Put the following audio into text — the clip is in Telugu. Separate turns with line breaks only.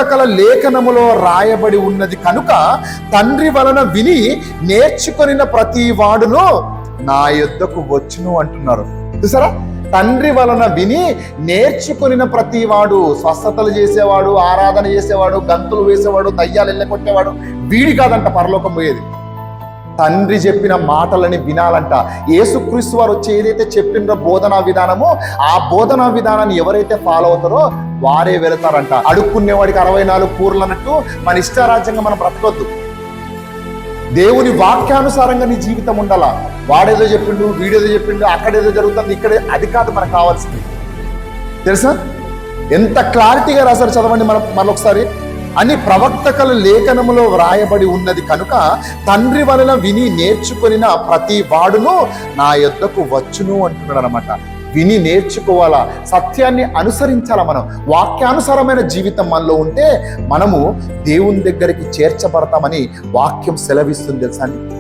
ప్రవక్తల లేఖనములో రాయబడి ఉన్నది కనుక తండ్రి వలన విని నేర్చుకొనిన ప్రతి వాడును నా యొద్దకు వచ్చును అంటున్నారు. చూసారా, తండ్రి వలన విని నేర్చుకొనిన ప్రతి వాడు, స్వస్థతలు చేసేవాడు, ఆరాధన చేసేవాడు, గంతులు వేసేవాడు, దయ్యాలు ఎల్లకొట్టేవాడు వీడి కాదంట పరలోకం పోయేది. తండ్రి చెప్పిన మాటలని వినాలంట. యేసుక్రీస్తు వారు వచ్చి ఏదైతే చెప్పినో బోధనా విధానమో ఆ బోధనా విధానాన్ని ఎవరైతే ఫాలో అవుతారో వారే వెళతారంట. అడుక్కునేవాడికి 64 కూరలు అన్నట్టు మన ఇష్టారాజ్యంగా మనం బ్రతకొద్దు. దేవుని వాక్యానుసారంగా నీ జీవితం ఉండాలా. వాడేదో చెప్పిండు, వీడేదో చెప్పిండు, అక్కడేదో జరుగుతుంది, ఇక్కడే, అది కాదు మనకు కావాల్సింది. తెలుసా ఎంత క్లారిటీగా రాశారు, చదవండి మరొకసారి. అని ప్రవక్తల లేఖనములో వ్రాయబడి ఉన్నది కనుక తండ్రి వలన విని నేర్చుకొనిన ప్రతి వాడును నా యొద్దకు వచ్చును అంటున్నాడు అనమాట. విని నేర్చుకోవాలా, సత్యాన్ని అనుసరించాలా. మనం వాక్యానుసారమైన జీవితం మనలో ఉంటే మనము దేవుని దగ్గరికి చేర్చబడతామని వాక్యం సెలవిస్తుంది తెలుసా అండి.